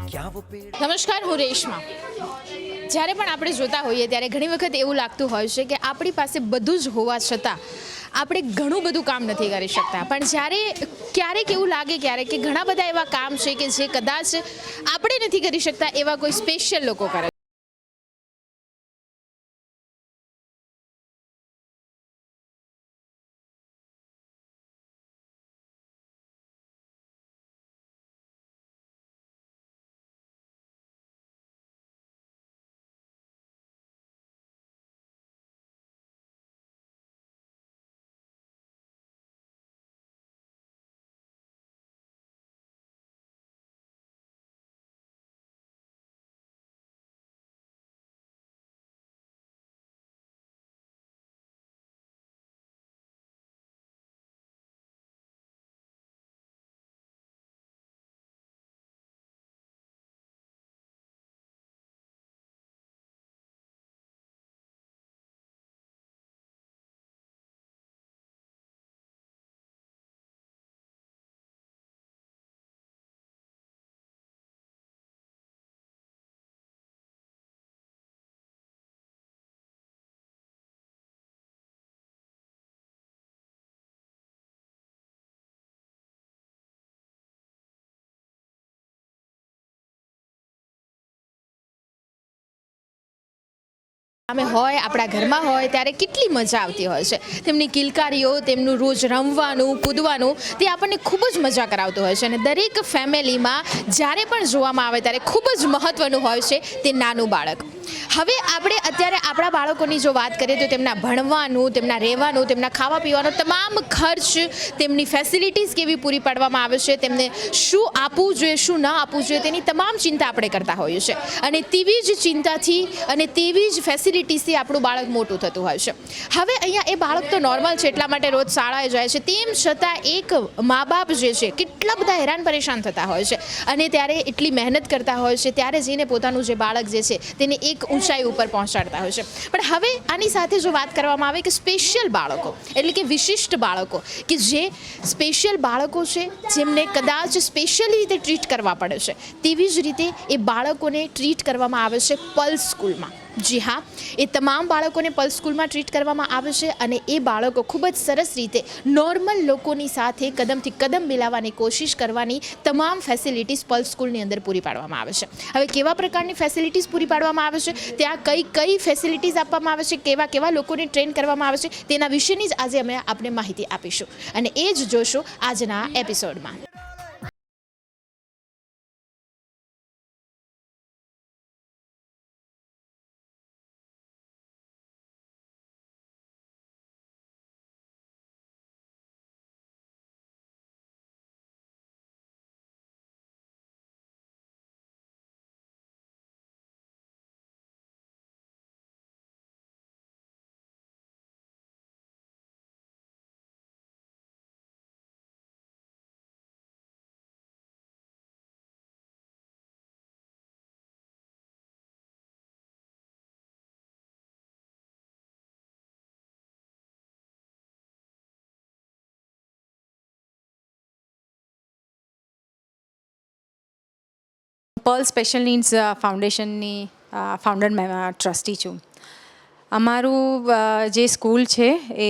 નમસ્કાર, હું રેશમા। જ્યારે પણ આપણે જોતા હોઈએ ત્યારે ઘણી વખત એવું લાગતું હોય છે કે આપણી પાસે બધું જ હોવા છતાં આપણે ઘણું બધું કામ નથી કરી શકતા। પણ જ્યારે ક્યારેક એવું લાગે ક્યારેક કે ઘણા બધા એવા કામ છે કે જે કદાચ આપણે નથી કરી શકતા એવા કોઈ સ્પેશિયલ લોકો કરે। અમે હોય આપણા ઘરમાં હોય ત્યારે કેટલી મજા આવતી હોય છે। તેમની કિલકારીઓ, તેમનું રોજ રમવાનું, કૂદવાનું તે આપણને ખૂબ જ મજા કરાવતું હોય છે અને દરેક ફેમિલીમાં જ્યારે પણ જોવામાં આવે ત્યારે ખૂબ જ મહત્ત્વનું હોય છે તે નાનું બાળક। હવે આપણે અત્યારે આપણા બાળકોની જો વાત કરીએ તો તેમના ભણવાનું, તેમના રહેવાનું, તેમના ખાવા પીવાનો તમામ ખર્ચ, તેમની ફેસિલિટીઝ કેવી પૂરી પાડવામાં આવે છે, તેમને શું આપવું જોઈએ, શું ન આપવું જોઈએ તેની તમામ ચિંતા આપણે કરતા હોઈએ છીએ અને તેવી જ ચિંતાથી અને તેવી જ ફેસિલિટીઝથી આપણું બાળક મોટું થતું હોય છે। હવે અહીંયા એ બાળક તો નોર્મલ છે એટલા માટે રોજ શાળાએ જાય છે, તેમ છતાં એક મા બાપ જે છે કેટલા બધા હેરાન પરેશાન થતા હોય છે અને ત્યારે એટલી મહેનત કરતા હોય છે ત્યારે જઈને પોતાનું જે બાળક જે છે તેને એક ઊંચાઈ ઉપર પહોંચાડતા હોય છે। પણ હવે આની સાથે જો વાત કરવામાં આવે કે સ્પેશિયલ બાળકો એટલે કે વિશિષ્ટ બાળકો કે જે સ્પેશિયલ બાળકો છે જેમને કદાચ સ્પેશિયલી રીતે ટ્રીટ કરવા પડે છે, તેવી જ રીતે એ બાળકોને ટ્રીટ કરવામાં આવે છે પલ્સ સ્કૂલમાં। જી હા, એ તમામ બાળકોને પલ્સ સ્કૂલમાં ટ્રીટ કરવામાં આવે છે અને એ બાળકો ખૂબ જ સરસ રીતે નોર્મલ લોકોની સાથે કદમથી કદમ મિલાવવાની કોશિશ કરવાની તમામ ફેસિલિટીઝ પલ્સ સ્કૂલની અંદર પૂરી પાડવામાં આવે છે। હવે કેવા પ્રકારની ફેસિલિટીઝ પૂરી પાડવામાં આવે છે, ત્યાં કઈ કઈ ફેસિલિટીઝ આપવામાં આવે છે, કેવા કેવા લોકોને ટ્રેન કરવામાં આવે છે, તેના વિશેની જ આજે અમે આપને માહિતી આપીશું અને એ જ જોશું આજના એપિસોડમાં। પર્લ સ્પેશિયલ નીડ્સ ફાઉન્ડેશનની ફાઉન્ડર ટ્રસ્ટી છું। અમારું જે સ્કૂલ છે એ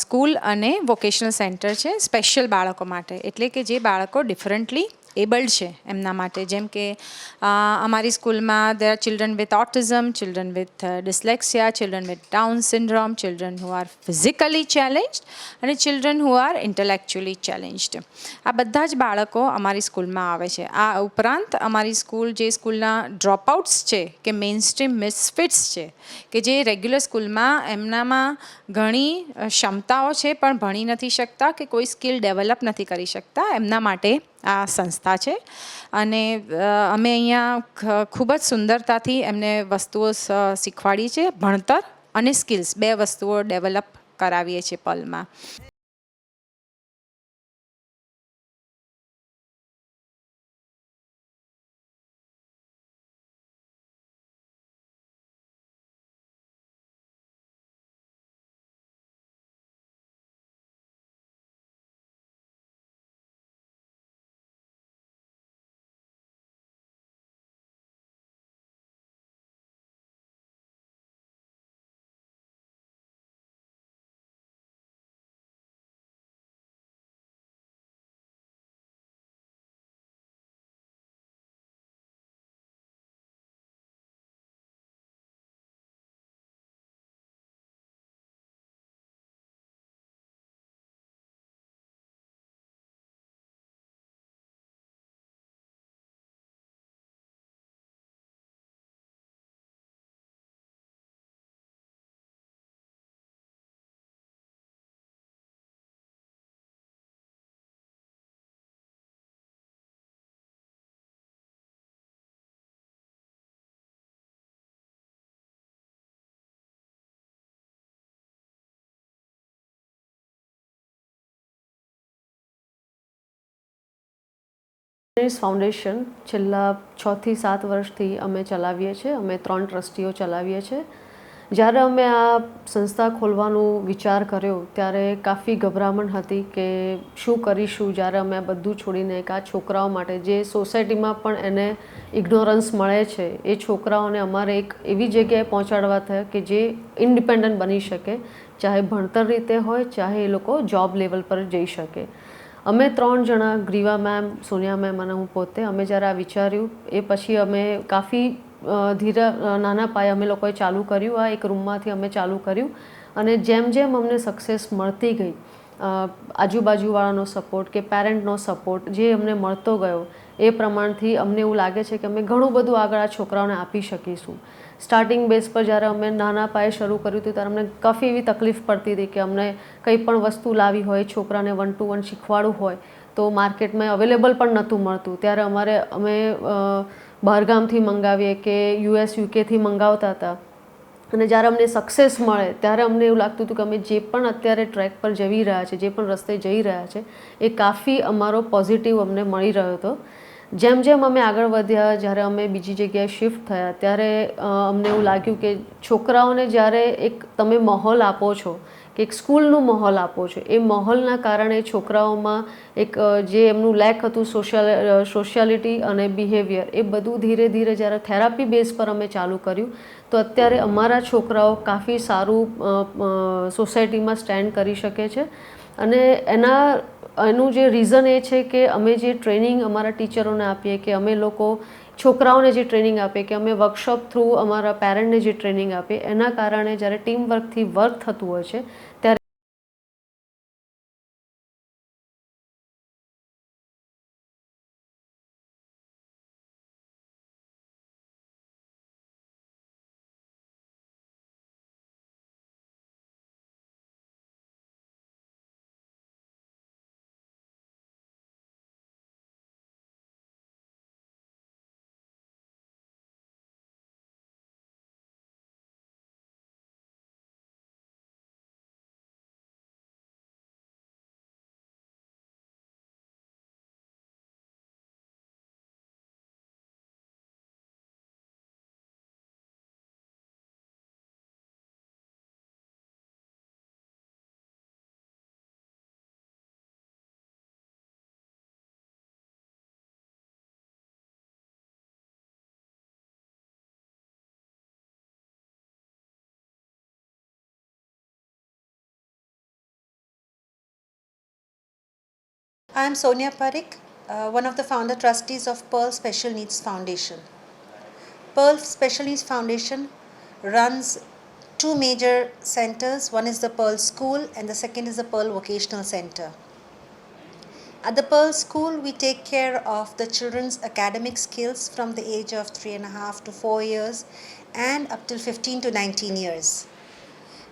સ્કૂલ અને વોકેશનલ સેન્ટર છે સ્પેશિયલ બાળકો માટે, એટલે કે જે બાળકો ડિફરન્ટલી એબલ્ડ છે એમના માટે। જેમ કે અમારી સ્કૂલમાં there are children with autism, children with dyslexia, children with down syndrome, children who are physically challenged અને children who are intellectually challenged. આ બધા જ બાળકો અમારી સ્કૂલમાં આવે છે। આ ઉપરાંત અમારી સ્કૂલ જે સ્કૂલના ડ્રોપઆઉટ્સ છે કે મેઇન સ્ટ્રીમ મિસફિટ્સ છે કે જે રેગ્યુલર સ્કૂલમાં એમનામાં ઘણી ક્ષમતાઓ છે પણ ભણી નથી શકતા કે કોઈ સ્કિલ ડેવલપ નથી કરી શકતા, એમના માટે આ સંસ્થા છે અને અમે અહીંયા ખૂબ જ સુંદરતાથી એમને વસ્તુઓ શીખવાડીએ છીએ। ભણતર અને સ્કિલ્સ બે વસ્તુઓ ડેવલપ કરાવીએ છીએ પલમાં। ફાઉન્ડેશન છેલ્લા 6 થી 7 વર્ષથી અમે ચલાવીએ છીએ. અમે 3 ટ્રસ્ટીઓ ચલાવીએ છીએ. જ્યારે અમે આ સંસ્થા ખોલવાનું વિચાર કર્યો ત્યારે કાફી ગભરામણ હતી કે શું કરીશું જ્યારે અમે આ બધું છોડીને એક આ છોકરાઓ માટે જે સોસાયટીમાં પણ એને ઇગ્નોરન્સ મળે છે એ છોકરાઓને અમારે એક એવી જગ્યાએ પહોંચાડવા થયા કે જે ઇન્ડિપેન્ડન્ટ બની શકે, ચાહે ભણતર રીતે હોય ચાહે એ લોકો જોબ લેવલ પર જઈ શકે. અમે 3 જણા, ગ્રીવા મેમ, સોનિયા મેમ અને હું પોતે, અમે જ્યારે આ વિચાર્યું એ પછી અમે કાફી નાના પાયે અમે લોકોએ ચાલુ કર્યું. આ એક રૂમમાંથી અમે ચાલુ કર્યું અને જેમ જેમ અમને સક્સેસ મળતી ગઈ, આજુબાજુવાળાનો સપોર્ટ કે પેરેન્ટનો સપોર્ટ જે અમને મળતો ગયો એ પ્રમાણથી અમને એવું લાગે છે કે અમે ઘણું બધું આગળ આ છોકરાઓને આપી શકીશું. સ્ટાર્ટિંગ બેઝ પર જ્યારે અમે નાના પાયે શરૂ કર્યું હતું ત્યારે અમને કાફી એવી તકલીફ પડતી હતી કે અમને કંઈ પણ વસ્તુ લાવી હોય, છોકરાને 1 to 1 શીખવાડવું હોય તો માર્કેટમાં અવેલેબલ પણ નહોતું મળતું. ત્યારે અમે બહારગામથી મંગાવીએ કે US UKથી મંગાવતા હતા અને જ્યારે અમને સક્સેસ મળે ત્યારે અમને એવું લાગતું હતું કે અમે જે પણ અત્યારે ટ્રેક પર જઈ રહ્યા છે, જે પણ રસ્તે જઈ રહ્યા છે એ કાફી અમારો પોઝિટિવ અમને મળી રહ્યો હતો. જેમ જેમ અમે આગળ વધ્યા, જ્યારે અમે બીજી જગ્યાએ શિફ્ટ થયા ત્યારે અમને એવું લાગ્યું કે છોકરાઓને જ્યારે એક તમે માહોલ આપો છો કે એક સ્કૂલનું માહોલ આપો છો, એ માહોલના કારણે છોકરાઓમાં એક જે એમનું લેક હતું સોશિયાલિટી અને બિહેવિયર, એ બધું ધીરે ધીરે જ્યારે થેરાપી બેઝ પર અમે ચાલુ કર્યું તો અત્યારે અમારા છોકરાઓ કાફી સારું સોસાયટીમાં સ્ટેન્ડ કરી શકે છે. અને એનું જે રીઝન એ છે કે અમે જે ટ્રેનિંગ અમારા ટીચરોને આપીએ, કે અમે લોકો છોકરાઓને જે ટ્રેનિંગ આપીએ, કે અમે વર્કશોપ થ્રુ અમારા પેરેન્ટને જે ટ્રેનિંગ આપીએ, એના કારણે જ્યારે ટીમ વર્કથી વર્ક થતું હોય છે ત્યારે I am Sonia Parikh, one of the founder trustees of Pearl Special Needs Foundation. Pearl Special Needs Foundation runs 2 major centers. One is the Pearl School and the second is the Pearl Vocational Center. At the Pearl School, we take care of the children's academic skills from the age of 3.5 to 4 years and up till 15 to 19 years.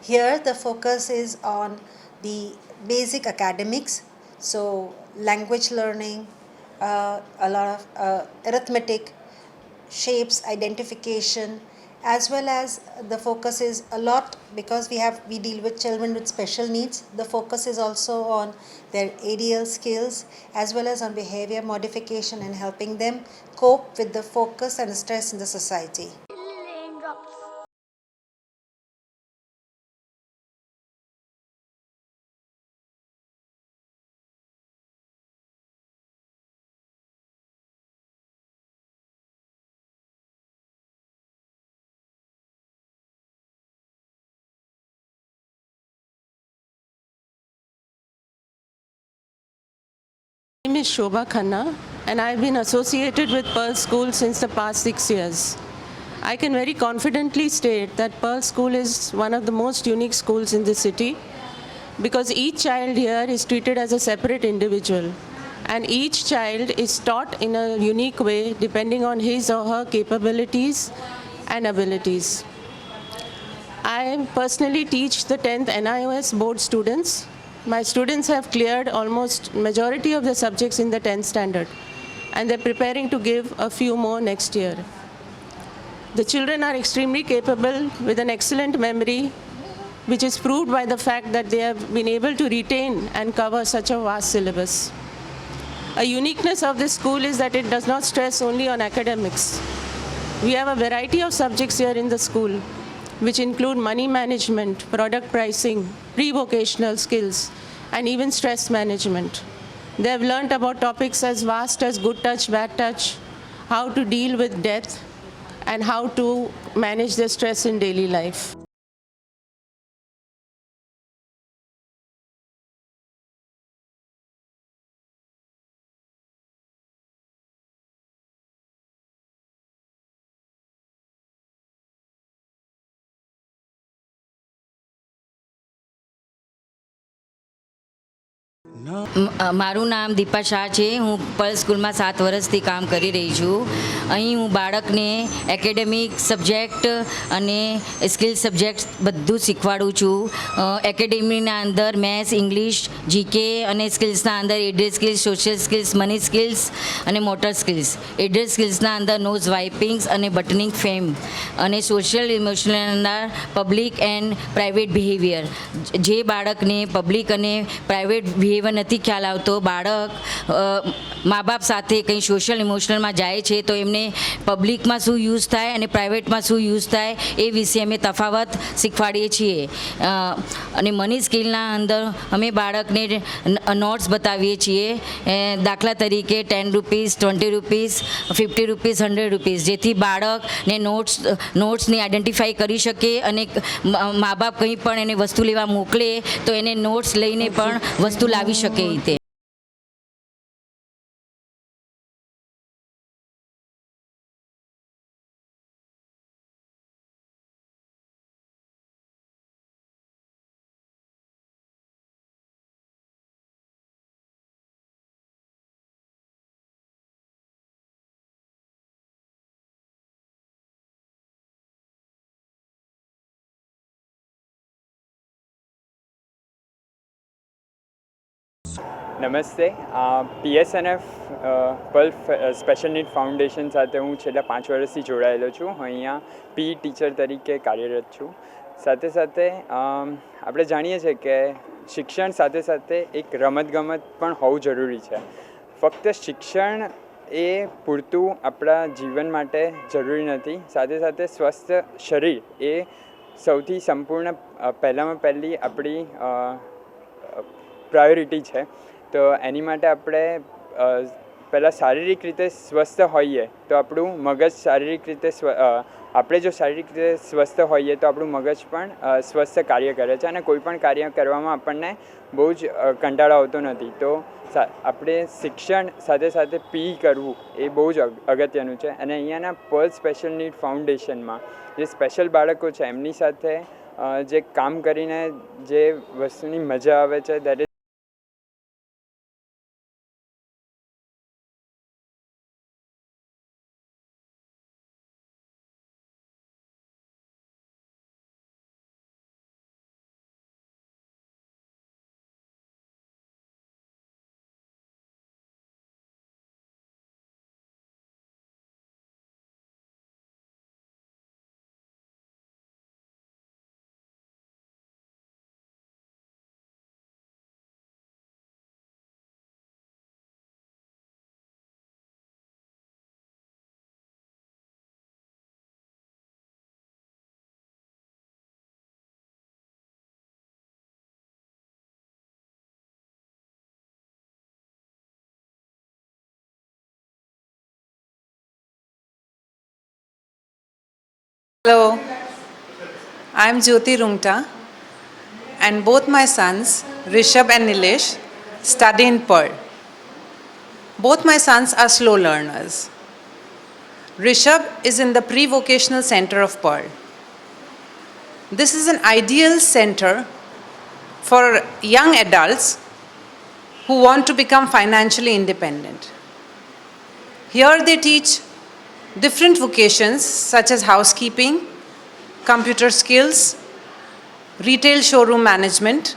Here, the focus is on the basic academics, so language learning, a lot of arithmetic, shapes, identification, as well as the focus is a lot because we deal with children with special needs. The focus is also on their ADL skills as well as on behavior modification and helping them cope with the focus and stress in the society. My name is Shobha Khanna and I have been associated with Pearl School since the past 6 years. I can very confidently state that Pearl School is one of the most unique schools in the city because each child here is treated as a separate individual and each child is taught in a unique way depending on his or her capabilities and abilities. I personally teach the 10th NIOS board students. My students have cleared almost majority of the subjects in the 10th standard and they're preparing to give a few more next year. The children are extremely capable with an excellent memory, which is proved by the fact that they have been able to retain and cover such a vast syllabus. A uniqueness of this school is that it does not stress only on academics. We have a variety of subjects here in the school, which include money management, product pricing, pre-vocational skills, and even stress management. They have learnt about topics as vast as good touch, bad touch, how to deal with death, and how to manage their stress in daily life. મારું નામ દીપા શાહ છે. હું Perl સ્કૂલમાં 7 વર્ષથી કામ કરી રહી છું. અહીં હું બાળકને એકેડેમિક સબ્જેક્ટ અને સ્કિલ સબ્જેક્ટ બધું શીખવાડું છું. એકેડેમીના અંદર મેથ્સ, ઇંગ્લિશ, જીકે અને સ્કિલ્સના અંદર address skills, social skills, money skills અને મોટર સ્કિલ્સ. એડ્રેસ સ્કિલ્સના અંદર નોઝ વાઇપિંગ્સ અને બટનિંગ ફેમ અને સોશિયલ ઇમોશનલ અંદર પબ્લિક એન્ડ પ્રાઇવેટ બિહેવિયર. જે બાળકને પબ્લિક અને પ્રાઇવેટ બિહેવિયર નથી ખ્યાલ આવતો, બાળક મા બાપ સાથે કંઈ સોશિયલ ઇમોશનલમાં જાય છે તો એમને પબ્લિકમાં શું યુઝ થાય અને પ્રાઇવેટમાં શું યુઝ થાય એ વિશે અમે તફાવત શીખવાડીએ છીએ. અને મની સ્કિલના અંદર અમે બાળકને નોટ્સ બતાવીએ છીએ. દાખલા તરીકે 10 રૂપીસ, 20 રૂપીસ, 50 રૂપીસ, 100 રૂપીસ, જેથી બાળકને નોટ્સને આઈડેન્ટિફાઈ કરી શકે અને મા બાપ કંઈ પણ એને વસ્તુ લેવા મોકલે તો એને નોટ્સ લઈને પણ વસ્તુ લાવી શકે એ રીતે. નમસ્તે. PSNF Perl special need foundation સાથે હું છેલ્લા 5 વર્ષથી જોડાયેલો છું. હું અહીંયા PE ટીચર તરીકે કાર્યરત છું. સાથે સાથે આપણે જાણીએ છીએ કે શિક્ષણ સાથે સાથે એક રમતગમત પણ હોવું જરૂરી છે. ફક્ત શિક્ષણ એ પૂરતું આપણા જીવન માટે જરૂરી નથી. સાથે સાથે સ્વસ્થ શરીર એ સૌથી સંપૂર્ણ પહેલાંમાં પહેલી આપણી પ્રાયોરિટી છે. તો એની માટે આપણે પહેલાં શારીરિક રીતે સ્વસ્થ હોઈએ તો આપણું મગજ શારીરિક રીતે આપણે જો શારીરિક રીતે સ્વસ્થ હોઈએ તો આપણું મગજ પણ સ્વસ્થ કાર્ય કરે છે અને કોઈ પણ કાર્ય કરવામાં આપણને બહુ જ કંટાળો આવતો નથી. તો આપણે શિક્ષણ સાથે સાથે PE કરવું એ બહુ જ અગત્યનું છે. અને અહીંયાના પર્લ સ્પેશિયલ નીડ ફાઉન્ડેશનમાં જે સ્પેશિયલ બાળકો છે એમની સાથે જે કામ કરીને જે વસ્તુની મજા આવે છે that is Hello, I'm Jyoti Rungta, and both my sons, Rishabh and Nilesh, study in Pearl. Both my sons are slow learners. Rishabh is in the pre-vocational center of Pearl. This is an ideal center for young adults who want to become financially independent. Here they teach different vocations such as housekeeping, computer skills, retail showroom management,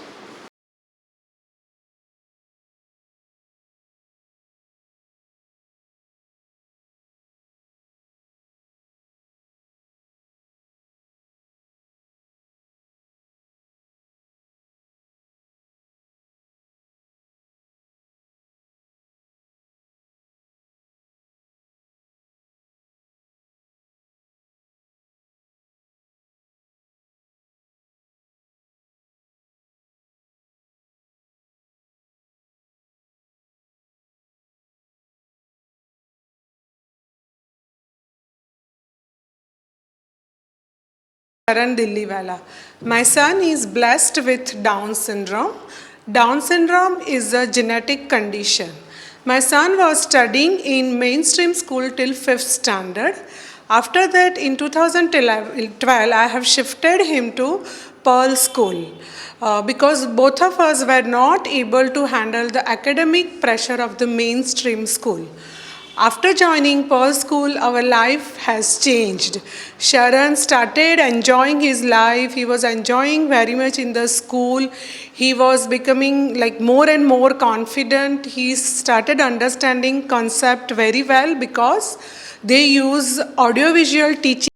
Sharan Dilliwala. My son is blessed with Down syndrome. Down syndrome is a genetic condition. My son was studying in mainstream school till 5th standard. After that, in 2012, I have shifted him to Pearl School because both of us were not able to handle the academic pressure of the mainstream school. After joining Pearl School, our life has changed. Sharan started enjoying his life. He was enjoying very much in the school. He was becoming like more and more confident. He started understanding concept very well because they use audiovisual teaching.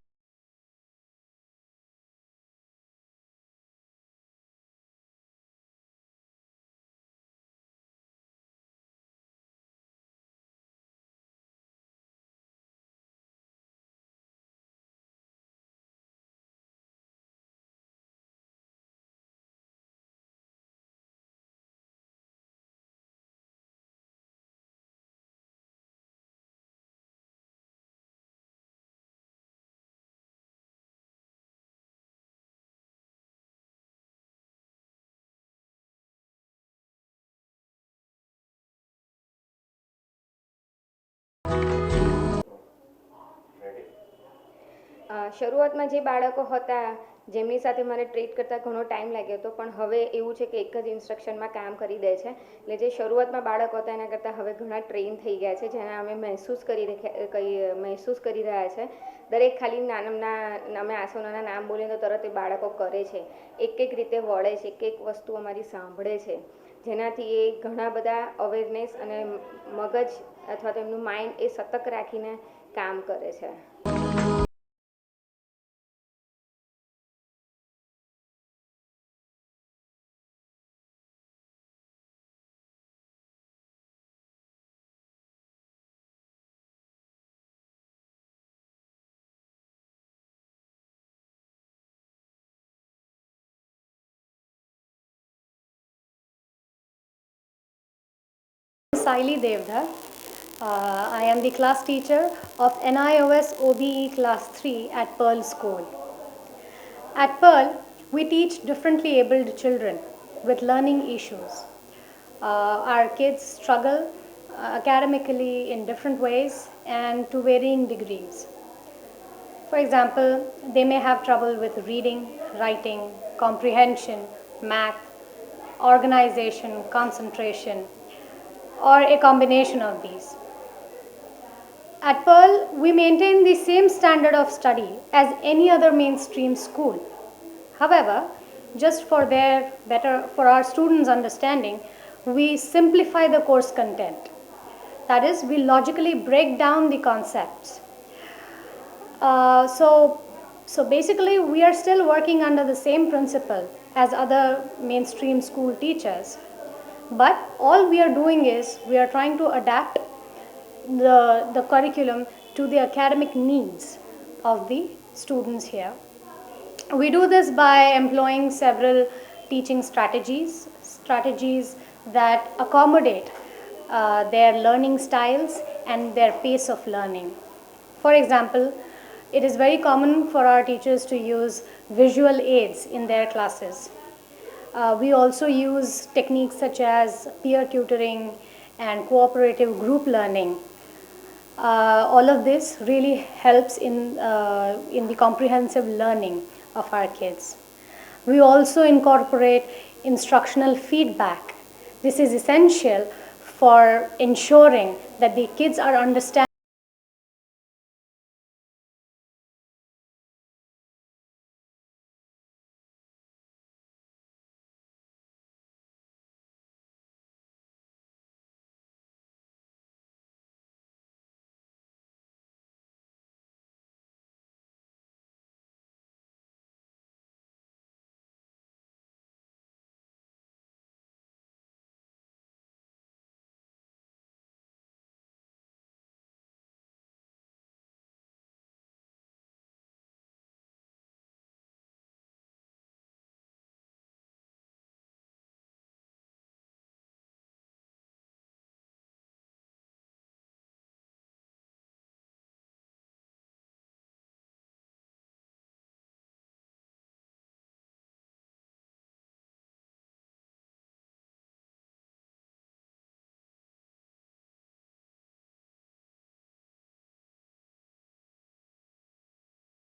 શરૂઆતમાં જે બાળકો હતા જેમની સાથે મારે treat કરતાં ઘણો time લાગ્યો હતો પણ હવે એવું છે કે એક જ ઇન્સ્ટ્રક્શનમાં કામ કરી દે છે એટલે જે શરૂઆતમાં બાળકો હતા એના કરતાં હવે ઘણા ટ્રેન થઈ ગયા છે જેને અમે મહેસૂસ કરી રહ્યા છે દરેક ખાલી નાના અમે આસોનાના નામ બોલીએ તો તરત એ બાળકો કરે છે એક રીતે વળે છે એક વસ્તુ અમારી સાંભળે છે જેનાથી એ ઘણા બધા અવેરનેસ અને મગજ અથવા તો એમનું માઇન્ડ એ સતર્ક રાખીને કામ કરે છે. Saili Devdhar. I am the class teacher of NIOS OBE Class 3 at Pearl School. At Pearl, we teach differently abled children with learning issues. Our kids struggle academically in different ways and to varying degrees. For example, they may have trouble with reading, writing, comprehension, math, organization, concentration, or a combination of these. At Pearl, we maintain the same standard of study as any other mainstream school. However, just for our students' understanding, we simplify the course content. That is, we logically break down the concepts. So basically, we are still working under the same principle as other mainstream school teachers. But all we are doing is we are trying to adapt the curriculum to the academic needs of the students here. We do this by employing several teaching strategies that accommodate their learning styles and their pace of learning. For example, it is very common for our teachers to use visual aids in their classes. We also use techniques such as peer tutoring and cooperative group learning. All of this really helps in the comprehensive learning of our kids. We also incorporate instructional feedback. This is essential for ensuring that the kids are understanding